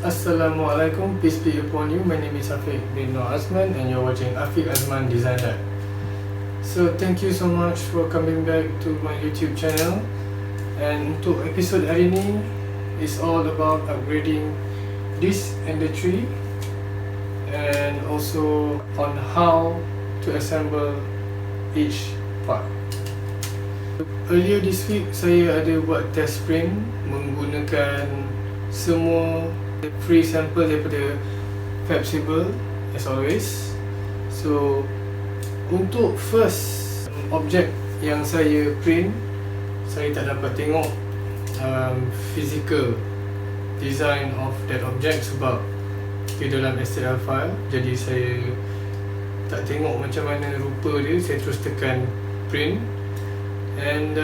Assalamualaikum, peace be upon you. My name is Afiq bin Noor Azman and you're watching Afiq Azman Designer. So thank you so much for coming back to my YouTube channel. And untuk episod hari ni is all about upgrading this Ender tree and also on how to assemble each part. Earlier this week saya ada buat test print menggunakan semua free sample daripada Flexible as always. So untuk first object yang saya print, saya tak dapat tengok physical design of that object sebab di dalam STL file, jadi saya tak tengok macam mana rupa dia. Saya terus tekan print and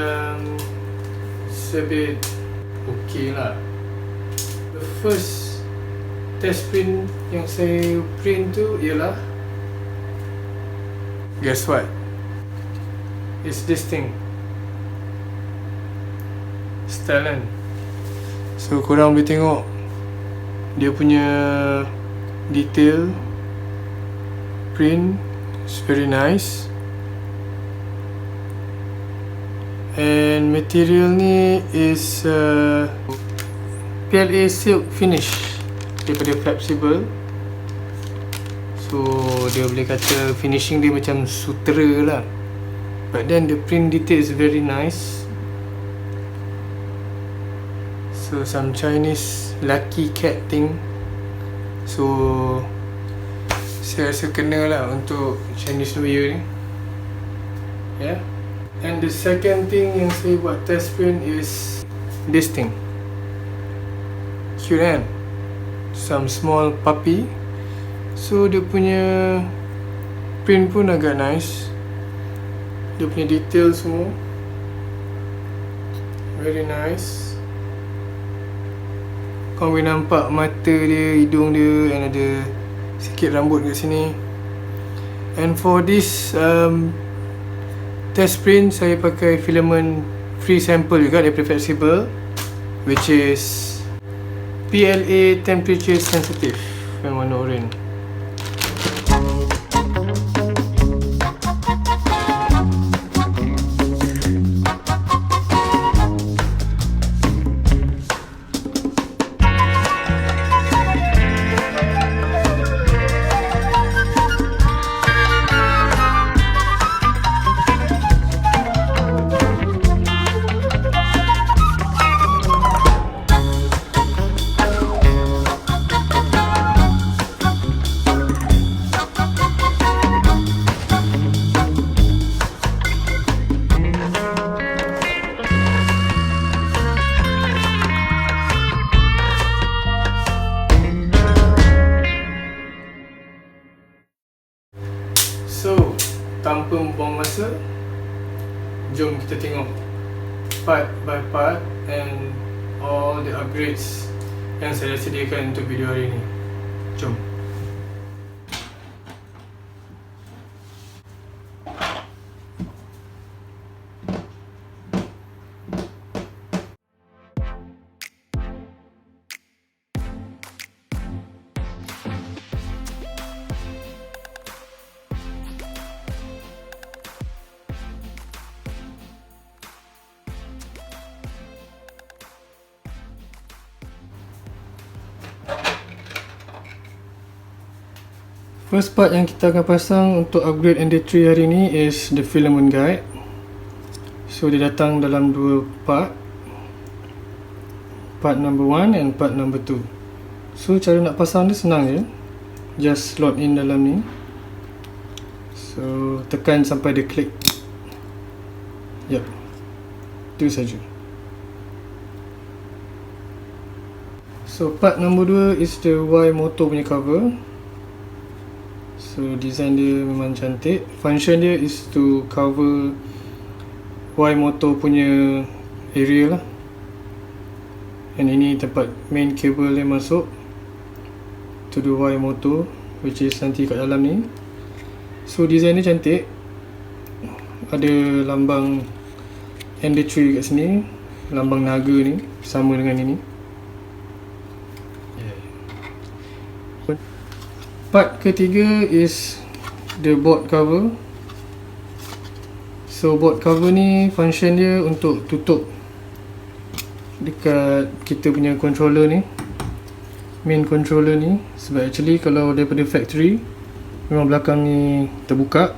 it's a bit okay lah. The first test print yang saya print tu ialah, guess what? It's this thing, Filament. So korang boleh tengok dia punya detail print, it's very nice. And material ni is PLA silk finish daripada Flexible. So dia boleh kata finishing dia macam sutera lah, but then the print detail is very nice. So some Chinese lucky cat thing. So saya rasa kena lah untuk Chinese New Year ni. Yeah. And the second thing yang saya buat test print is this thing. Cute kan? Some small puppy. So dia punya print pun agak nice. Dia punya detail semua very nice. Kau boleh nampak mata dia, hidung dia, and ada sikit rambut kat sini. And for this test print, saya pakai filament free sample juga daripada Flexible, which is PLA temperature sensitive yang warna orange. So, tanpa membuang masa, jom kita tengok part by part and all the upgrades yang saya sediakan untuk video hari ini. Jom. First part yang kita akan pasang untuk upgrade Ender tree hari ni is the filament guide. So dia datang dalam dua part, part number 1 and part number 2. So cara nak pasang dia senang je, just slot in dalam ni. So tekan sampai dia klik. Yep, itu saja. So part number 2 is the Y motor punya cover. So design dia memang cantik. Function dia is to cover Y motor punya area lah. And ini tempat main cable dia masuk to the Y motor, which is nanti kat dalam ni. So design dia cantik. Ada lambang Ender tree kat sini, lambang naga ni sama dengan ini. Part ketiga is the board cover. So board cover ni function dia untuk tutup dekat kita punya controller ni, main controller ni. Sebab actually kalau daripada factory memang belakang ni terbuka.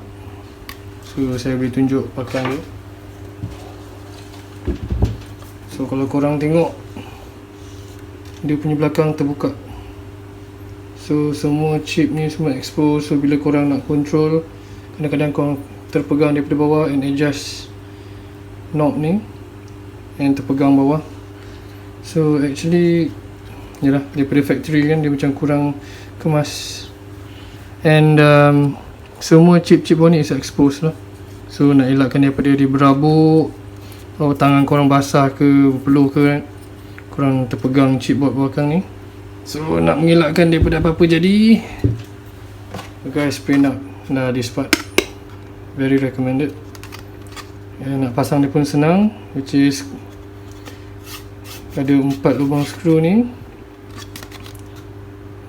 So saya boleh tunjuk belakang dia. So kalau korang tengok, dia punya belakang terbuka. So semua chip ni semua expose. So bila korang nak control, kadang-kadang korang terpegang daripada bawah and adjust knob ni and terpegang bawah. So actually yalah, daripada factory kan dia macam kurang kemas. And semua chip-chip bawah ni is exposed lah. So nak elakkan daripada dia berabuk atau tangan korang basah ke berpeluh ke kan, korang terpegang chip board belakang ni. So nak mengelakkan daripada apa-apa jadi, guys, print out lah this part. Very recommended. And nak pasang dia pun senang, which is ada 4 lubang skru ni.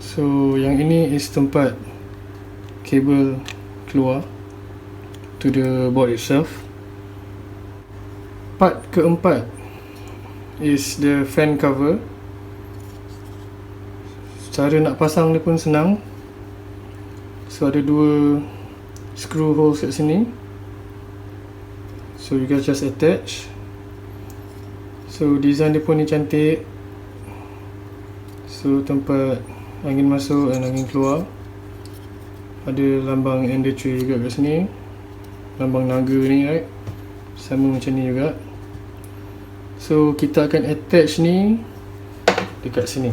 So yang ini is tempat kabel keluar to the board itself. Part keempat is the fan cover. Cara nak pasang dia pun senang. So ada 2 screw holes kat sini. So you guys just attach. So design dia pun ni cantik. So tempat angin masuk dan angin keluar. Ada lambang ENDER juga kat sini. Lambang naga ni, right? Sama macam ni juga. So kita akan attach ni dekat sini.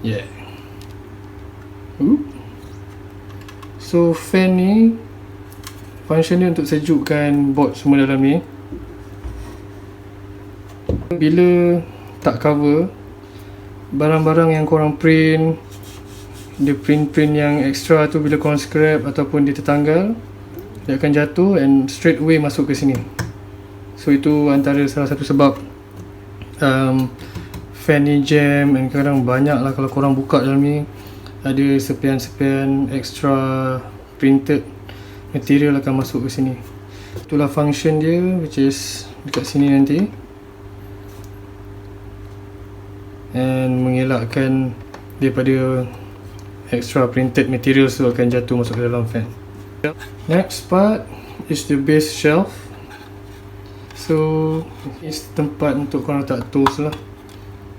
Yeah. So fan ni function dia untuk sejukkan board semua dalam ni. Bila tak cover, barang-barang yang korang print, dia print yang extra tu, bila korang scrap ataupun dia tertanggal, dia akan jatuh and straight away masuk ke sini. So itu antara salah satu sebab fan ni jam. Dan kadang banyak lah kalau korang buka dalam ni, ada sepian-sepian extra printed material akan masuk ke sini. Itulah function dia, which is dekat sini nanti, and mengelakkan daripada extra printed material tu akan jatuh masuk ke dalam fan. Next part is the base shelf. So is tempat untuk korang letak tools lah,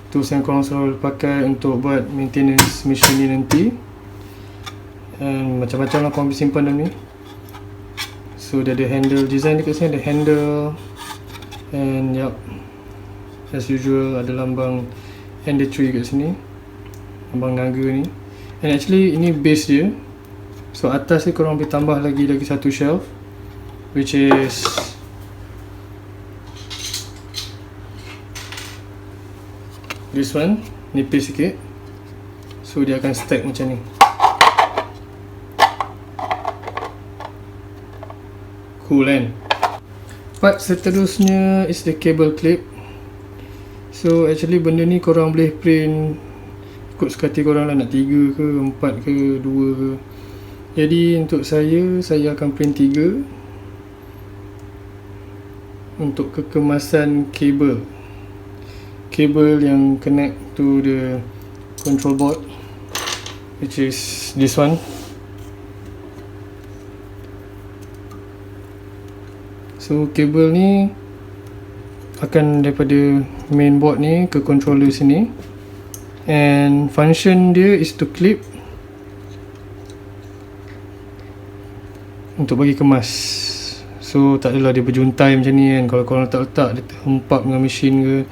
tools yang korang selalu pakai untuk buat maintenance machine ni nanti. And macam-macam lah korang boleh simpan dalam ni. So dia ada handle, design dekat sini ada handle. And yup, as usual ada lambang ENDER kat sini, lambang naga ni. And actually ini base dia. So atas ni korang boleh tambah lagi satu shelf, which is this one, nipis sikit. So dia akan stack macam ni. Cool kan? Part seterusnya is the cable clip. So actually benda ni korang boleh print ikut suka hati korang lah, nak 3 ke 4 ke 2 ke. Jadi untuk saya akan print 3 untuk kekemasan kabel yang connect to the control board, which is this one. So kabel ni akan daripada main board ni ke controller sini, and function dia is to clip untuk bagi kemas. So tak adalah dia berjuntai macam ni kan. Kalau korang letak dia terhempap dengan mesin ke,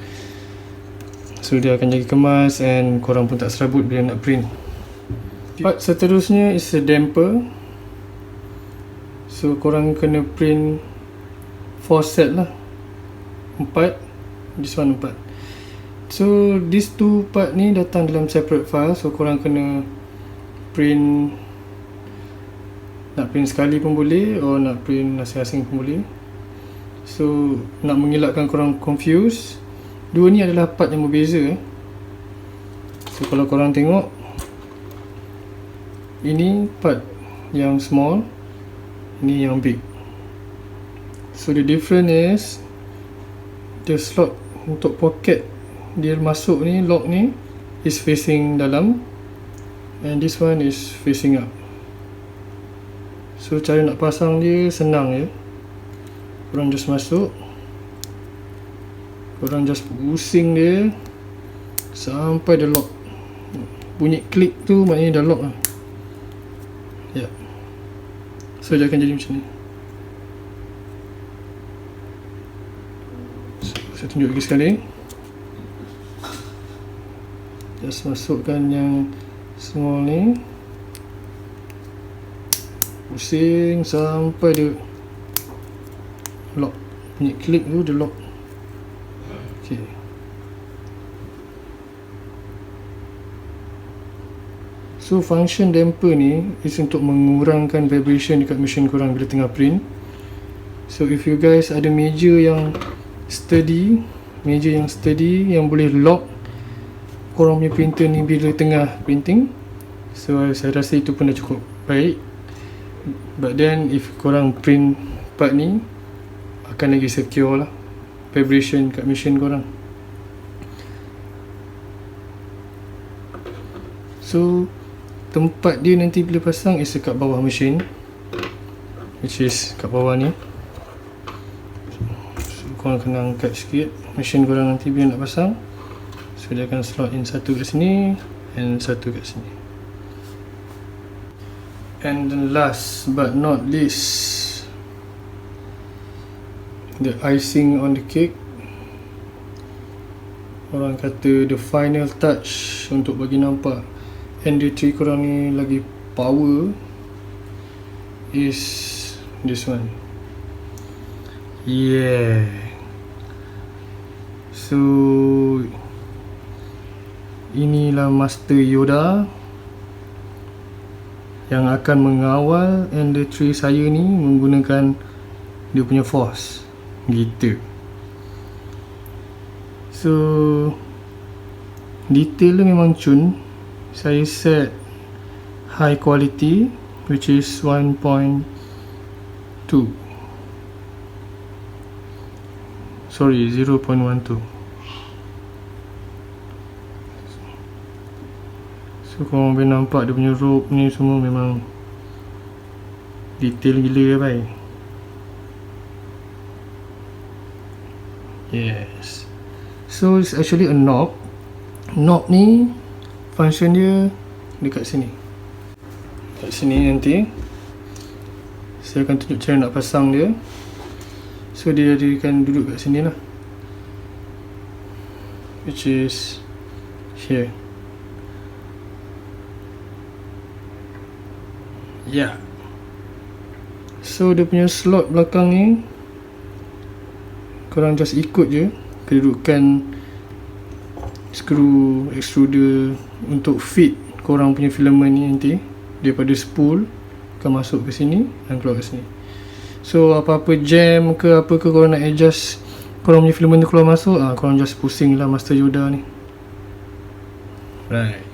so dia akan jadi kemas and korang pun tak serabut bila nak print. Part seterusnya is a damper. So korang kena print 4 set lah, 4, this one 4. So these 2 part ni datang dalam separate file. So korang kena print, nak print sekali pun boleh, atau nak print masing-masing pun boleh. So nak mengelakkan korang confuse, 2 ni adalah part yang berbeza. So kalau korang tengok, ini part yang small, ini yang big. So the difference is the slot untuk pocket dia masuk ni, lock ni is facing dalam, and this one is facing up. So cara nak pasang dia senang je. Korang just masuk, korang just pusing dia sampai dia lock. Bunyi klik tu maknanya dah lock lah. Ya. So dia akan jadi macam ni. So, saya tunjuk lagi sekali. Just masukkan yang small ni, pusing sampai dia lock. Bunyi klik tu dia lock. Okay. So function damper ni is untuk mengurangkan vibration dekat mesin korang bila tengah print. So if you guys ada meja yang sturdy, yang boleh lock korang punya printer ni bila tengah printing, so saya rasa itu pun dah cukup baik. But then if korang print part ni, akan lagi secure lah vibration kat mesin korang. So tempat dia nanti bila pasang is dekat bawah mesin, which is kat bawah ni. So korang kena angkat sikit mesin korang nanti bila nak pasang. So dia akan slot in satu kat sini and satu kat sini. And then last but not least, the icing on the cake, orang kata the final touch untuk bagi nampak ENDER 3 korang ni lagi power, is this one. Yeah. So inilah Master Yoda yang akan mengawal ENDER 3 saya ni menggunakan dia punya force gitu. So detail dia memang cun. Saya set high quality, which is 1.2. Sorry, 0.12. So korang boleh nampak dia punya rope ni semua memang detail gila ya bhai. Yes. So it's actually a knob. Knob ni function dia dekat sini. Dekat sini nanti saya akan tunjuk cara nak pasang dia. So dia akan duduk kat sini lah, which is here. Yeah. So dia punya slot belakang ni korang just ikut je kedudukan skru extruder untuk fit korang punya filament ni nanti. Daripada spool akan masuk ke sini dan keluar ke sini. So apa-apa jam ke apa ke korang nak adjust korang punya filament tu keluar masuk, korang just pusing lah Master Yoda ni. Right.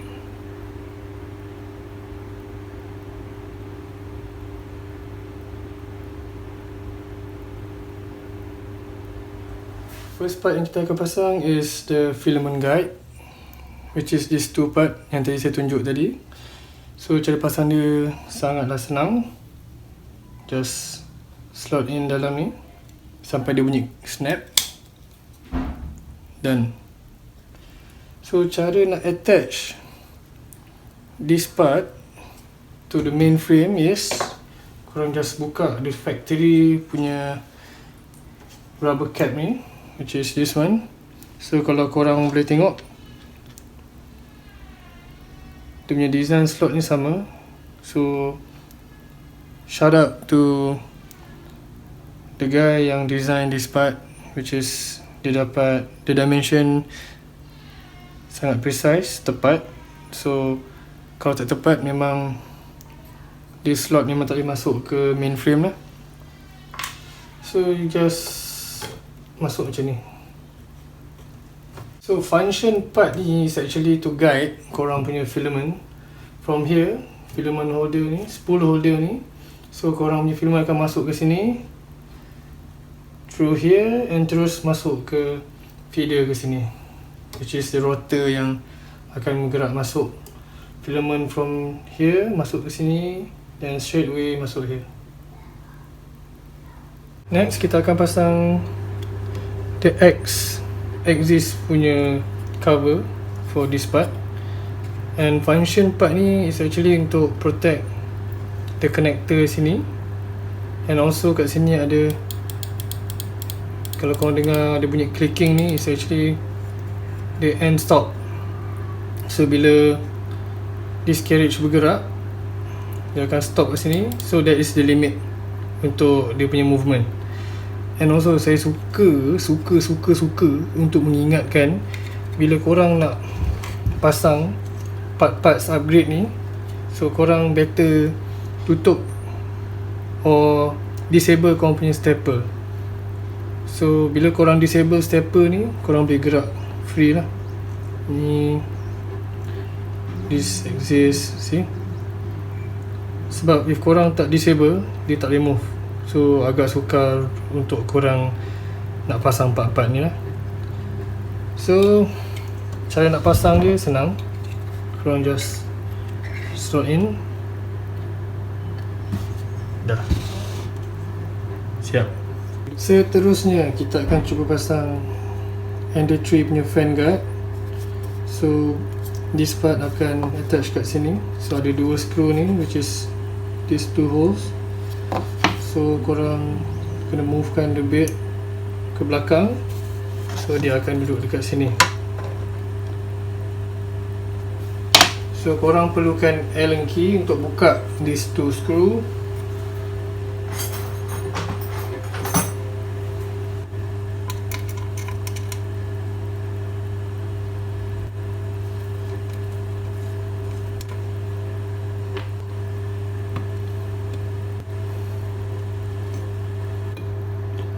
First part yang kita akan pasang is the filament guide, which is this two part yang tadi saya tunjuk tadi. So cara pasang dia sangatlah senang. Just slot in dalam ni sampai dia bunyi snap. Done. So cara nak attach this part to the main frame is korang just buka the factory punya rubber cap ni, which is this one. So kalau korang boleh tengok, dia punya design slot ni sama. So shout out to the guy yang design this part, which is dia dapat the dimension sangat precise, tepat. So kalau tak tepat memang this slot memang tak boleh masuk ke main frame lah. So you just masuk macam ni. So function part ni is actually to guide korang punya filament from here, filament holder ni, spool holder ni. So korang punya filament akan masuk ke sini through here and terus masuk ke feeder ke sini, which is the rotor yang akan bergerak masuk filament from here masuk ke sini dan straight away masuk here. Next kita akan pasang the axis punya cover for this part, and function part ni is actually untuk protect the connector sini, and also kat sini ada, kalau korang dengar ada bunyi clicking ni, is actually the end stop. So bila this carriage bergerak, dia akan stop kat sini, so that is the limit untuk dia punya movement. And also saya suka untuk mengingatkan bila korang nak pasang parts upgrade ni, so korang better tutup or disable korang punya stepper. So bila korang disable stepper ni, korang boleh gerak free lah. Ni this exists, see? Sebab if korang tak disable, dia tak boleh move. So agak sukar untuk korang nak pasang part-part ni lah. So cara nak pasang dia senang. Korang just slot in. Dah siap. Seterusnya kita akan cuba pasang ENDER 3 punya fan guard. So this part akan attach kat sini. So ada dua screw ni, which is these two holes. So korang kena movekan the bed ke belakang, so dia akan duduk dekat sini. So korang perlukan Allen key untuk buka these two screw.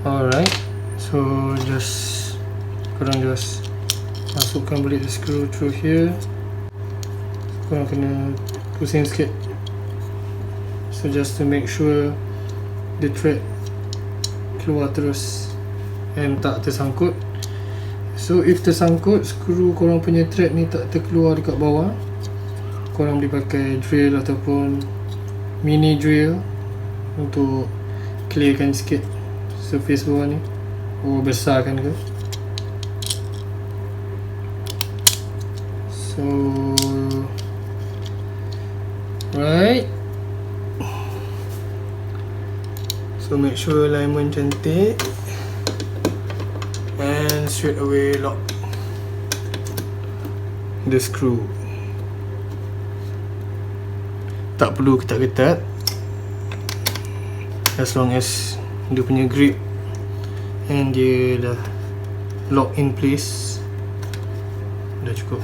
Alright, so korang just masukkan balik the screw through here. Korang kena pusing sikit, so just to make sure the thread keluar terus and tak tersangkut. So if tersangkut, skru korang punya thread ni tak terkeluar dekat bawah, korang boleh pakai drill ataupun mini drill untuk clearkan sikit surface bawah ni. Oh, besarkan ke? So right, so make sure alignment cantik and straight away lock the screw. Tak perlu ketat-ketat, as long as dia punya grip and dia dah lock in place, dah cukup.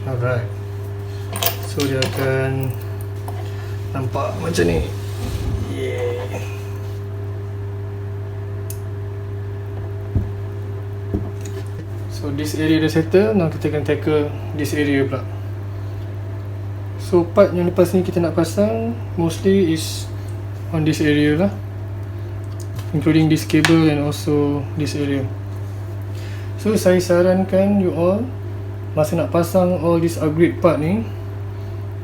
Alright, so dia akan nampak macam ni. Yeah. So this area dah settle. Now kita akan tackle this area pula. So part yang lepas ni kita nak pasang mostly is on this area lah, including this cable and also this area. So saya sarankan you all, masa nak pasang all this upgrade part ni,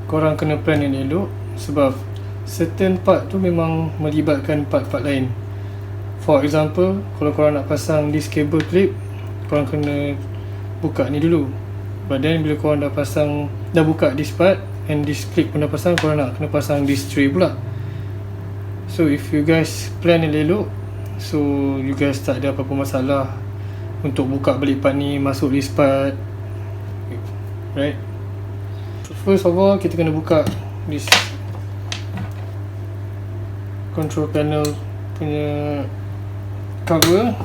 korang kena plan yang elok, sebab certain part tu memang melibatkan part-part lain. For example, kalau korang nak pasang this cable clip, korang kena buka ni dulu. But then bila korang dah pasang, dah buka this part and this clip pun dah pasang, korang nak kena pasang this tray pula. So if you guys plan yang elok, so you guys tak ada apa-apa masalah untuk buka balik part ni, masuk this part, right? First of all, kita kena buka this control panel punya cover.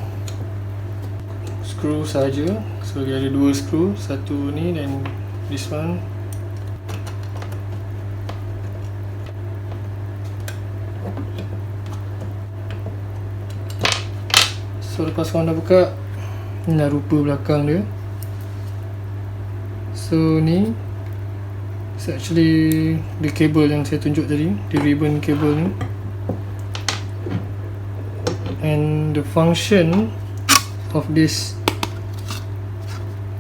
Screw saja. So dia ada dua screw, satu ni dan this one. So lepas korang dah buka, ni dah rupa belakang dia. So ni it's actually the cable yang saya tunjuk tadi, the ribbon cable ni. And the function of this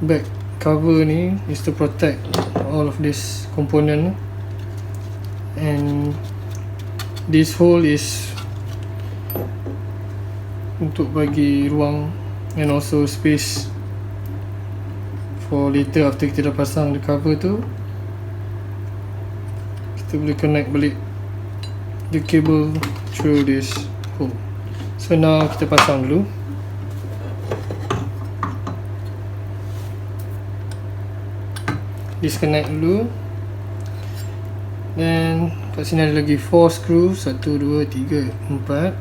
back cover ni is to protect all of this component. And this hole is untuk bagi ruang and also space for later after kita dah pasang the cover tu, kita boleh connect balik the cable through this hole. So now kita pasang dulu. Disconnect dulu. Dan kat sini ada lagi 4 screw, 1, 2, 3, 4.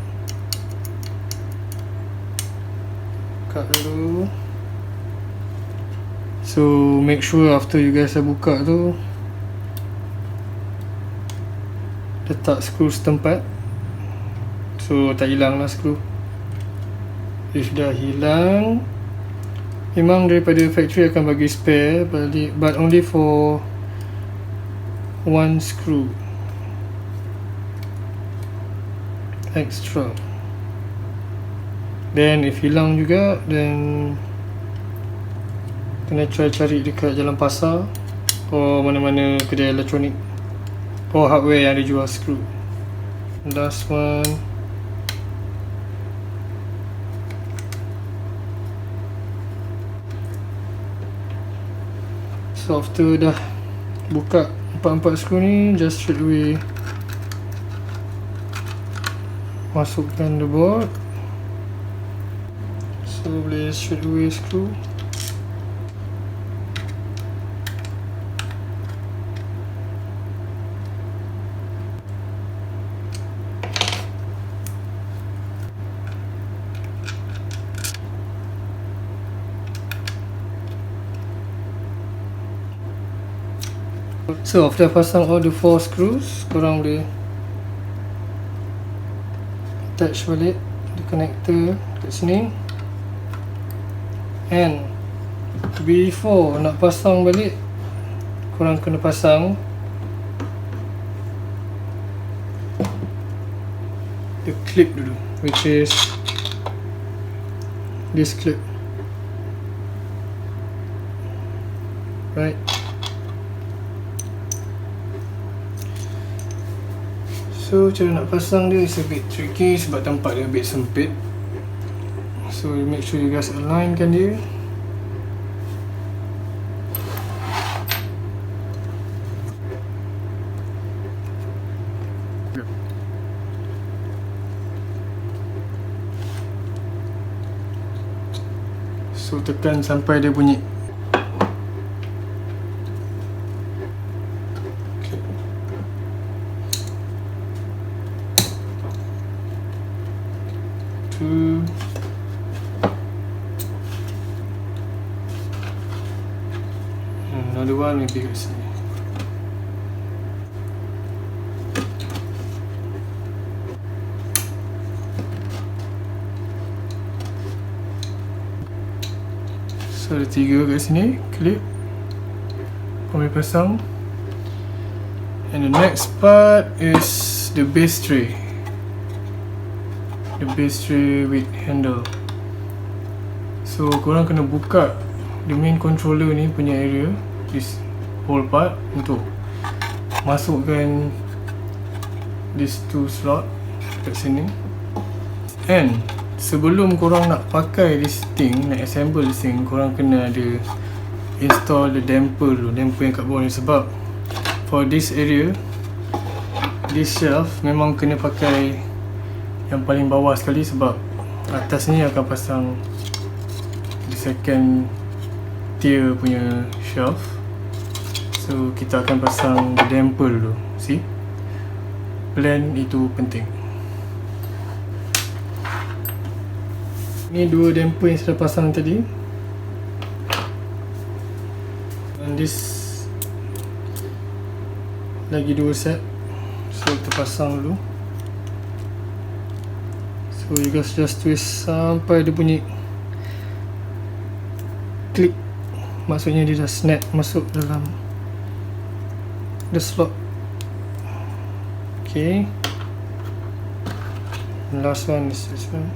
Buka dulu. So make sure after you guys dah buka tu, letak skru setempat, so tak hilang lah skru. If dah hilang, memang daripada factory akan bagi spare balik, but only for 1 screw extra. Then if hilang juga, then kena try cari dekat jalan pasar or mana-mana kedai elektronik or hardware yang ada jual skru. Last one. So after dah buka 4 skru ni, just straight away masukkan the board. So boleh straight away skru. So after pasang all the 4 screws, korang boleh attach balik the connector kat sini. And before nak pasang balik, korang kena pasang the clip dulu, which is this clip, right? So cara nak pasang dia is a bit tricky sebab tempat dia a bit sempit. So make sure you guys alignkan dia. So tekan sampai dia bunyi. Another one maybe kat sini. So ada 3 kat sini, clip. Boleh pasang. And the next part is the base tray. The base tray with handle. So korang kena buka the main controller ni punya area, this whole part, untuk masukkan these 2 slot kat sini. And sebelum korang nak pakai this thing, nak assemble this thing, korang kena ada install the damper dulu, damper yang kat bawah ni. Sebab for this area, this shelf memang kena pakai yang paling bawah sekali, sebab atas ni akan pasang the second tier punya shelf. So kita akan pasang the damper dulu. See, plan itu penting. Ni 2 damper yang saya pasang tadi, and this lagi 2 set. So kita pasang dulu. So you guys just twist sampai dia bunyi klik, maksudnya dia dah snap masuk dalam the slot. Okay, last one is this one.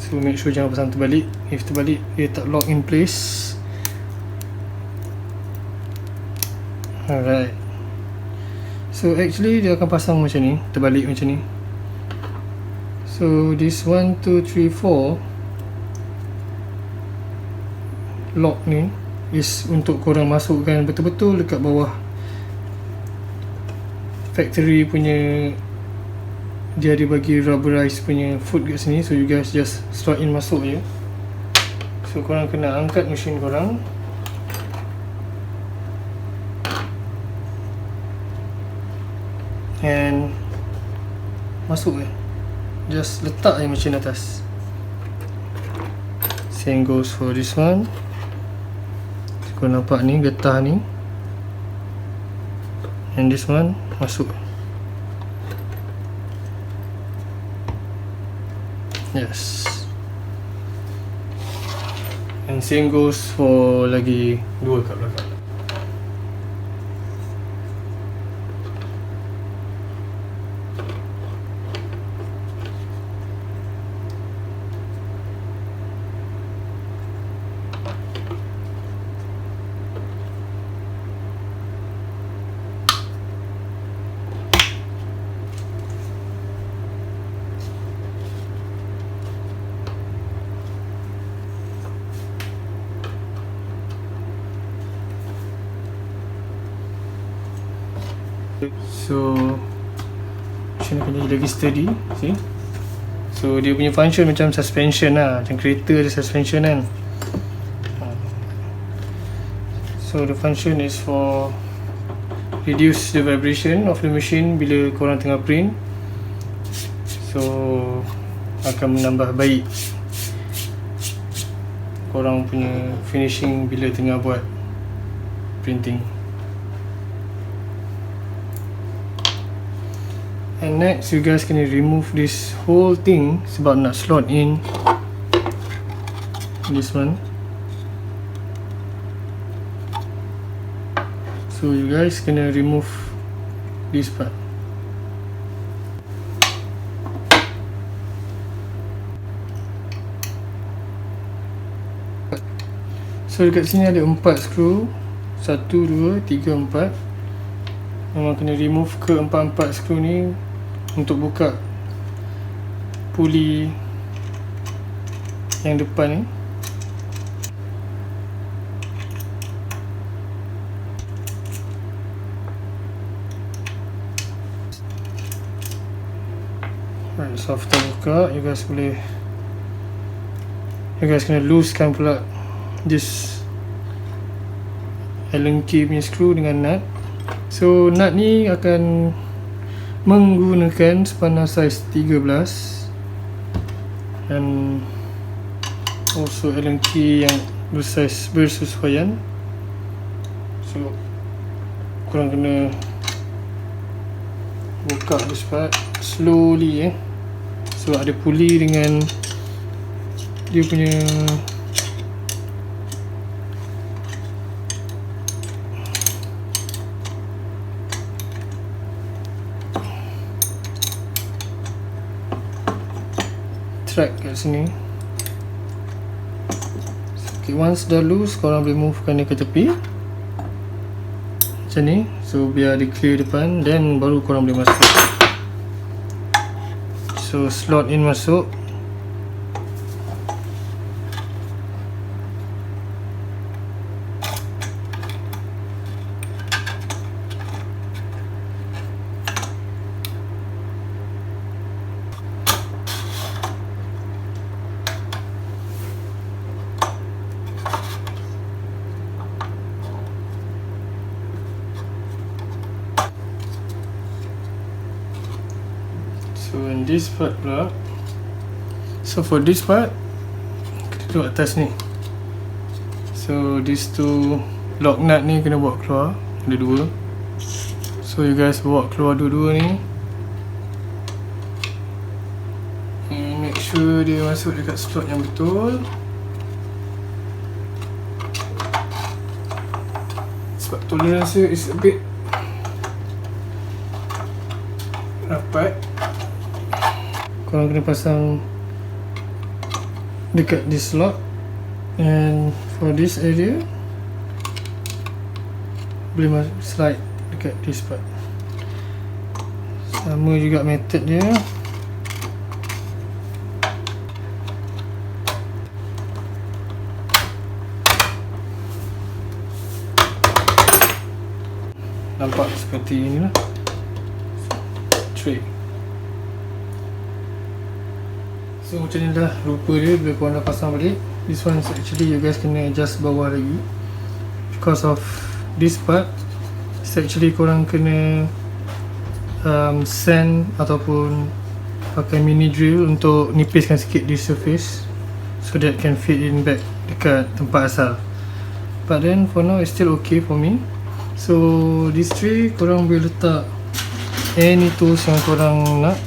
So make sure jangan pasang terbalik. If terbalik, dia tak lock in place. Alright, so actually dia akan pasang macam ni, terbalik macam ni. So this 1, 2, 3, 4 lock ni is untuk korang masukkan betul-betul dekat bawah factory punya. Dia ada bagi rubberize punya foot kat sini. So you guys just slot in masuk je. So korang kena angkat mesin korang, and masuk je. Just letak je mesin atas. Same goes for this one. So, korang nampak ni getah ni, and this one masuk. Yes, and same goes for lagi dua kat belakang. So macam ni lagi steady, see? So dia punya function macam suspension lah, macam kereta ada suspension kan. So the function is for reduce the vibration of the machine bila korang tengah print. So akan menambah baik korang punya finishing bila tengah buat printing. And next, you guys can remove this whole thing sebab nak slot in this one. So you guys kena remove this part. So dekat sini ada 4 skru, 1, 2, 3, 4. Memang kena remove ke 4 skru ni untuk buka puli yang depan ni. Right, so after buka, you guys kena loosekan pula this Allen key punya screw dengan nut. So nut ni akan menggunakan spanner size 13 dan also Allen key yang bersesuaian. So korang kena buka this part slowly sebab ada puli dengan dia punya track kat sini. Okay, once dah loose, korang boleh movekan dia ke tepi macam ni. So biar dia clear depan, then baru korang boleh masuk. So slot in masuk. So in this part pula, so for this part kita duduk atas ni. So these two lock nut ni kena bawa keluar, ada dua. So you guys bawa keluar dua-dua ni. sure dia masuk dekat slot yang betul. Sebab tulen rasa is a bit rapat. Korang kena pasang dekat this slot. And for this area boleh slide dekat this part. Sama juga method dia. Nampak seperti inilah tray. So macam ni dah rupa dia bila korang dah pasang balik. This one actually you guys kena adjust bawah lagi because of this part. It's actually korang kena sand ataupun pakai mini drill untuk nipiskan sikit di surface so that can fit in back dekat tempat asal. But then for now it's still okay for me. So this tray korang boleh letak any tools yang korang nak.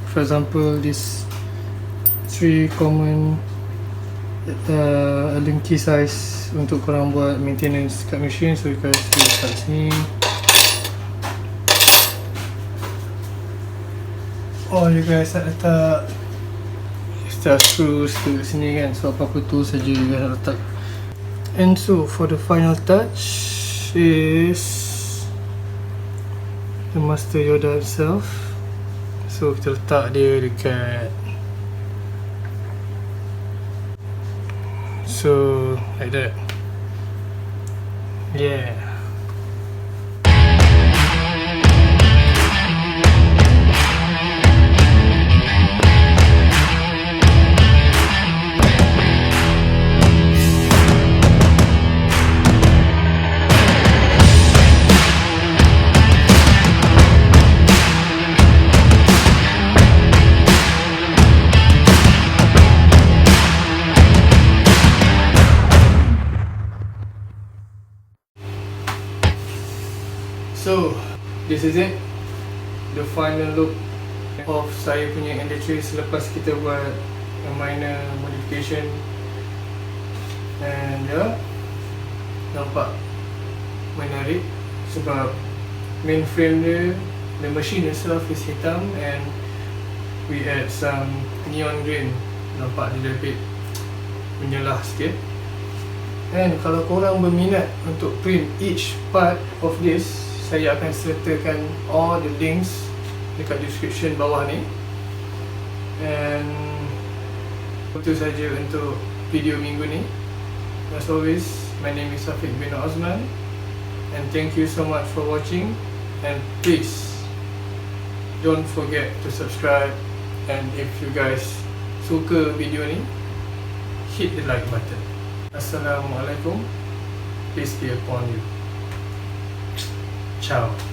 For example this 3 common Allen key size untuk korang buat maintenance kat machine. So you guys boleh letak sini. Oh, you guys nak letak extra screws ke sini kan. So apa-apa tools saja you guys nak letak. And so for the final touch is the Master Yoda itself. So kita letak dia dekat, so like that. Yeah. So this is it, the final look of saya punya ender tray selepas kita buat a minor modification. And yeah, nampak menarik sebab main frame dia, the machine itself is hitam and we add some neon green. Nampak dia lebih menyelah sikit. And kalau korang berminat untuk print each part of this, saya akan sertakan all the links dekat description bawah ni. And itu saja untuk video minggu ni. As always, my name is Afiq bin Osman and thank you so much for watching. And please don't forget to subscribe, and if you guys suka video ni, hit the like button. Assalamualaikum, peace be upon you. Ciao.